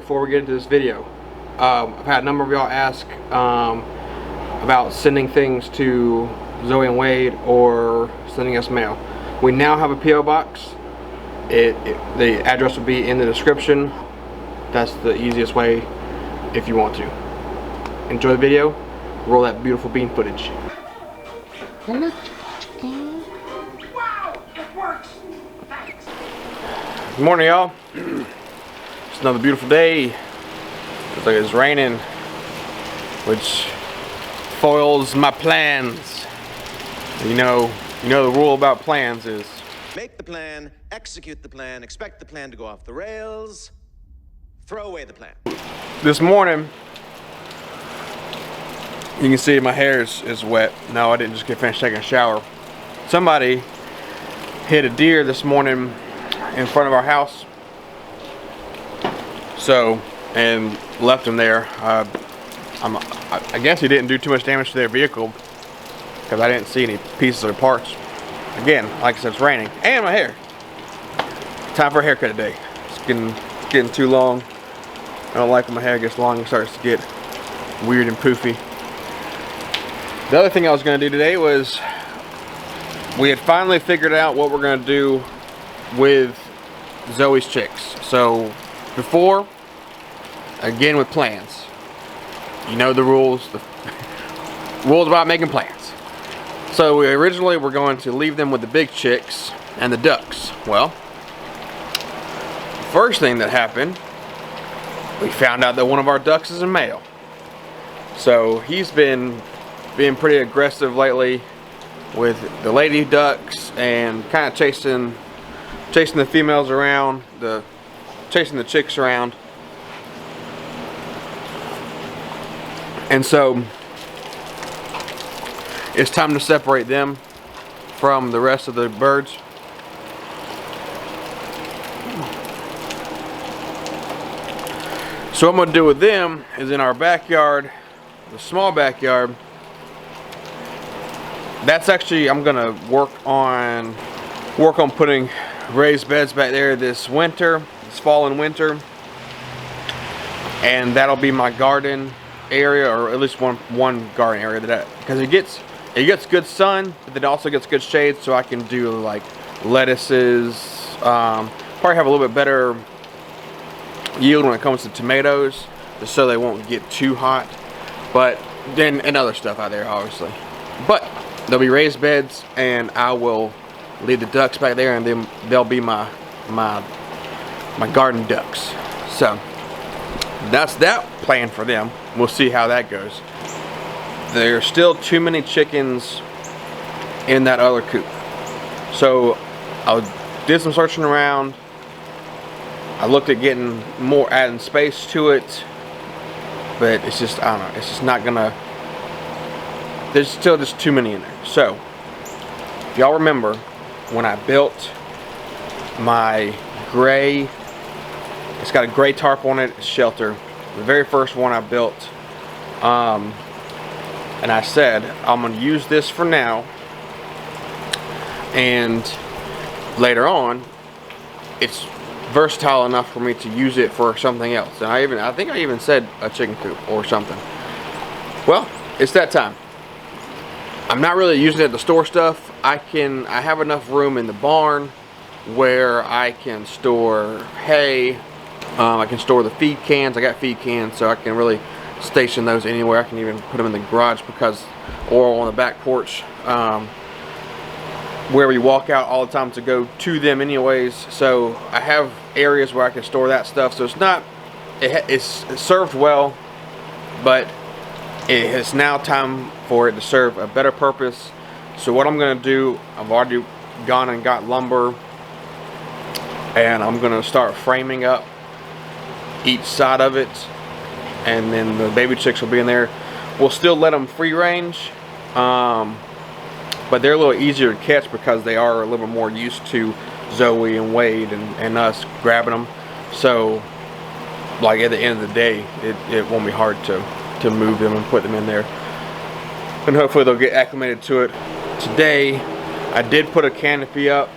before we get into this video. I've had a number of y'all ask about sending things to Zoe and Wade or sending us mail. We now have a P.O. box. The address will be in the description. That's the easiest way if you want to. Enjoy the video. Roll that beautiful bean footage. Hello, chicken. Wow, it works. Thanks. Good morning, y'all. It's another beautiful day. Looks like it's raining, which foils my plans. You know the rule about plans is make the plan, execute the plan, expect the plan to go off the rails, throw away the plan. This morning, you can see my hair is wet. No, I didn't just get finished taking a shower. Somebody hit a deer this morning in front of our house. So, and left him there. I guess he didn't do too much damage to their vehicle because I didn't see any pieces or parts. Again, like I said, it's raining. And my hair. Time for a haircut today. It's getting too long. I don't like when my hair gets long and starts to get weird and poofy. The other thing I was going to do today was we had finally figured out what we're going to do with Zoe's chicks. So before, again with plans, you know the rules. The rules about making plans. So we originally were going to leave them with the big chicks and the ducks. Well, first thing that happened, we found out that one of our ducks is a male. So he's been being pretty aggressive lately with the lady ducks and kind of chasing the females around, chasing the chicks around. And so it's time to separate them from the rest of the birds. So what I'm going to do with them is in our backyard, the small backyard. That's actually, I'm going to work on putting raised beds back there this winter, this fall and winter. And that'll be my garden area, or at least one garden area because it gets good sun, but it also gets good shade, so I can do like lettuces, probably have a little bit better yield when it comes to tomatoes, just so they won't get too hot, but then and other stuff out there obviously. But there'll be raised beds, and I will leave the ducks back there, and then they'll be my garden ducks. So that's that plan for them. We'll see how that goes. There's still too many chickens in that other coop. So I did some searching around. I looked at getting more, adding space to it, but it's just, I don't know, it's just not gonna, there's still just too many in there. So if y'all remember when I built my gray, it's got a gray tarp on it, shelter, the very first one I built, and I said I'm going to use this for now, and later on it's versatile enough for me to use it for something else. And I think I even said a chicken coop or something. Well, it's that time. I'm not really using it to store stuff. I have enough room in the barn where I can store hay. I can store the feed cans. I got feed cans, so I can really station those anywhere. I can even put them in the garage or on the back porch, where we walk out all the time to go to them anyways. So I have areas where I can store that stuff. So it's served well, but it is now time for it to serve a better purpose. So what I'm going to do, I've already gone and got lumber, and I'm going to start framing up each side of it, and then the baby chicks will be in there. We'll still let them free range, but they're a little easier to catch because they are a little more used to Zoe and Wade and us grabbing them. So like at the end of the day, it won't be hard to move them and put them in there, and hopefully they'll get acclimated to it. Today I did put a canopy up.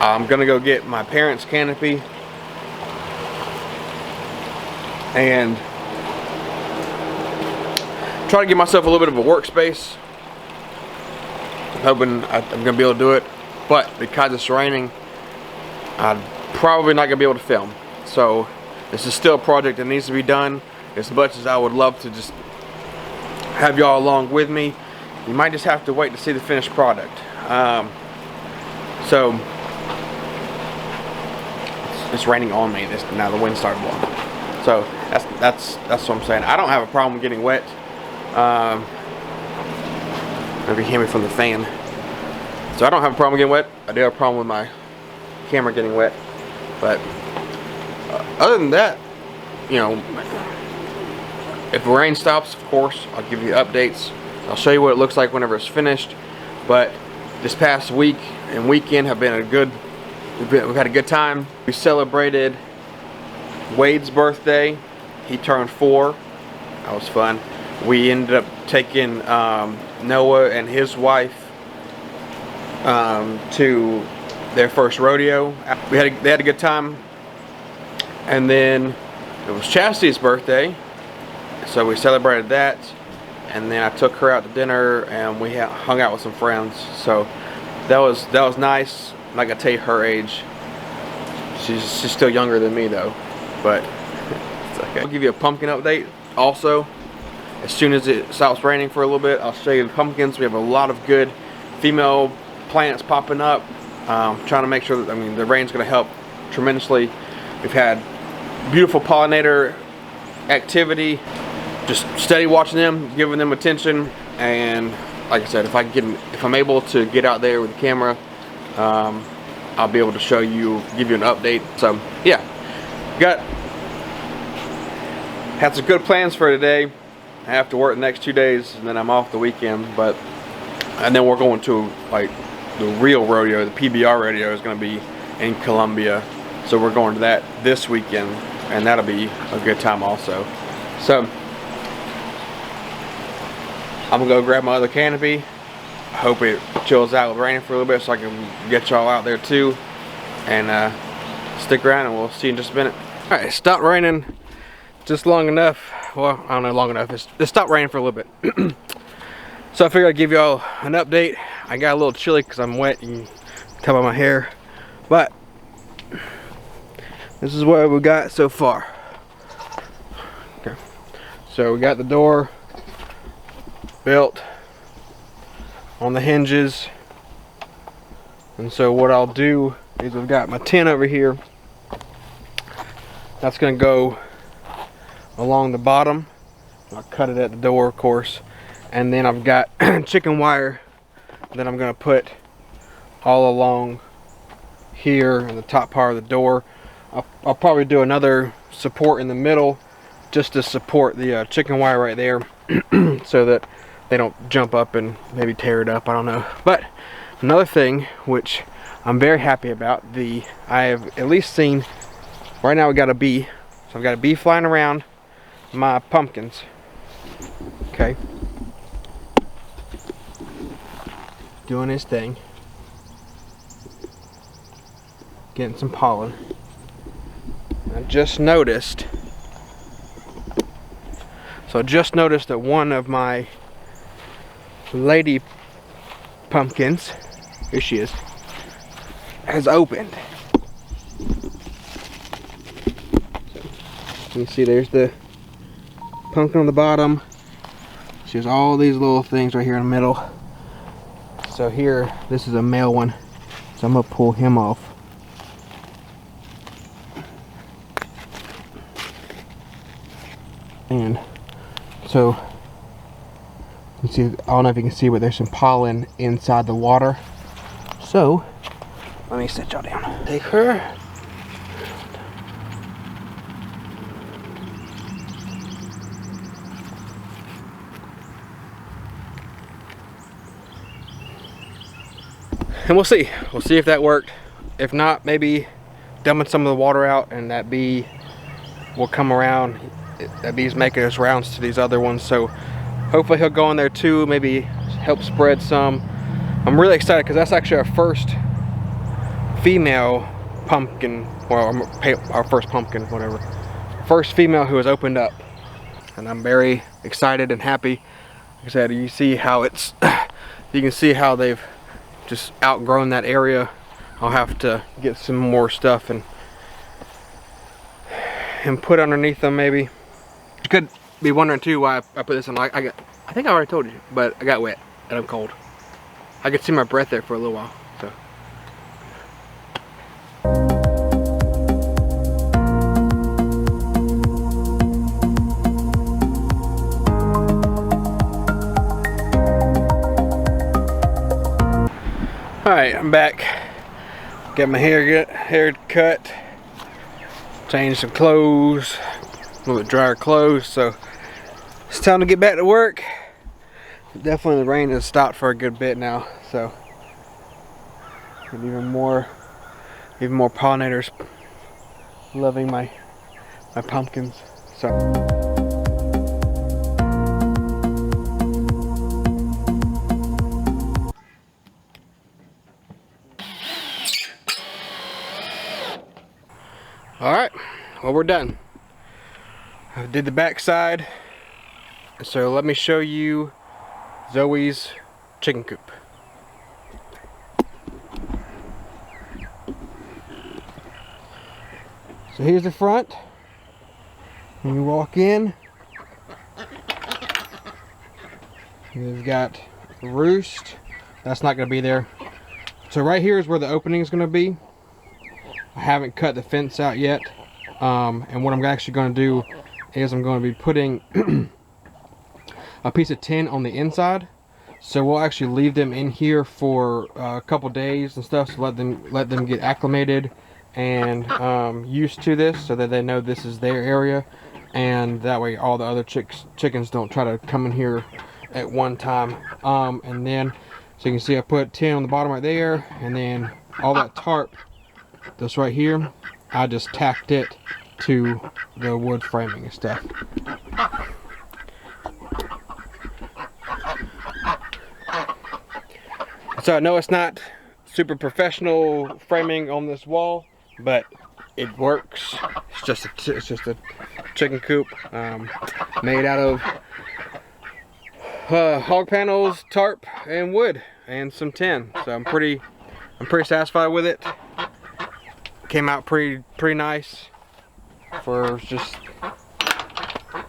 I'm gonna go get my parents' canopy. and try to give myself a little bit of a workspace. I'm hoping I'm gonna be able to do it, but because it's raining, I'm probably not gonna be able to film. So this is still a project that needs to be done. As much as I would love to just have y'all along with me, you might just have to wait to see the finished product. So it's raining on me. Now the wind started blowing. So that's what I'm saying. I don't have a problem getting wet. If you hear me from the fan. So I don't have a problem getting wet. I do have a problem with my camera getting wet. But other than that, you know, if the rain stops, of course, I'll give you updates. I'll show you what it looks like whenever it's finished. But this past week and weekend have been we've had a good time. We celebrated Wade's birthday. He turned 4. That was fun. We ended up taking Noah and his wife to their first rodeo. They had a good time. And then it was Chastity's birthday, so we celebrated that. And then I took her out to dinner, and we hung out with some friends. So that was nice. I'm not gonna tell you her age. She's still younger than me though, but it's okay. I'll give you a pumpkin update also. As soon as it stops raining for a little bit, I'll show you the pumpkins. We have a lot of good female plants popping up. Trying to make sure that, I mean, the rain's gonna help tremendously. We've had beautiful pollinator activity. Just steady watching them, giving them attention, and like I said, if I'm able to get out there with the camera, I'll be able to show you, give you an update. So yeah, had some good plans for today. I have to work the next 2 days, and then I'm off the weekend. And then we're going to like the real rodeo. The PBR rodeo is going to be in Columbia, so we're going to that this weekend, and that'll be a good time also. So I'm gonna go grab my other canopy. I hope it chills out with raining for a little bit so I can get y'all out there too. And stick around and we'll see you in just a minute. Alright, it stopped raining just long enough. Well, I don't know, long enough. It stopped raining for a little bit. So I figured I'd give y'all an update. I got a little chilly because I'm wet. You can tell by my hair. But this is what we got so far. Okay. So we got the door built on the hinges, and so what I'll do is I've got my tent over here that's gonna go along the bottom. I'll cut it at the door, of course, and then I've got chicken wire that I'm gonna put all along here in the top part of the door. I'll probably do another support in the middle just to support the chicken wire right there so that they don't jump up and maybe tear it up, I don't know. But another thing which I'm very happy about, I have at least seen, right now we got a bee. So I've got a bee flying around my pumpkins. Okay. Doing his thing. Getting some pollen. I just noticed that one of my lady pumpkins, here she is, has opened. You see there's the pumpkin on the bottom. She has all these little things right here in the middle. So here, this is a male one, so I'm gonna pull him off. And so you see, I don't know if you can see, but there's some pollen inside the water. So let me set y'all down. Take her. And we'll see if that worked. If not, maybe dumping some of the water out and that bee will come around. That bee's making his rounds to these other ones, so hopefully he'll go in there too, maybe help spread some. I'm really excited because that's actually our first female pumpkin, well, our first pumpkin, whatever. first female who has opened up, and I'm very excited and happy. Like I said, you see how it's, you can see how they've just outgrown that area. I'll have to get some more stuff and put underneath them maybe. You could be wondering too why I put this on. I think I already told you, but I got wet and I'm cold. I could see my breath there for a little while. So. Alright, I'm back. Got my hair cut. Changed some clothes. A little bit drier clothes, so it's time to get back to work. Definitely the rain has stopped for a good bit now, so and even more pollinators loving my pumpkins. So alright, well, we're done. I did the back side, so let me show you Zoe's chicken coop. So here's the front. When you walk in, you've got the roost. That's not going to be there. So right here is where the opening is going to be. I haven't cut the fence out yet, and what I'm actually going to do is I'm going to be putting a piece of tin on the inside. So we'll actually leave them in here for a couple days and stuff, so let them get acclimated and used to this, so that they know this is their area, and that way all the other chickens don't try to come in here at one time. And then, so you can see I put tin on the bottom right there, and then all that tarp that's right here, I just tacked it to the wood framing and stuff. So I know it's not super professional framing on this wall, but it works. It's just a chicken coop made out of hog panels, tarp, and wood, and some tin. So I'm pretty satisfied with it. Came out pretty nice for just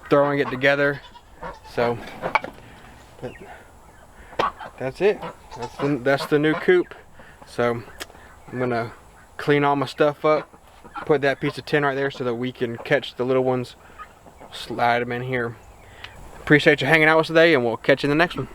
throwing it together. So, but that's it. That's the new coop. So I'm gonna clean all my stuff up, put that piece of tin right there so that we can catch the little ones, slide them in here. Appreciate you hanging out with us today, and we'll catch you in the next one.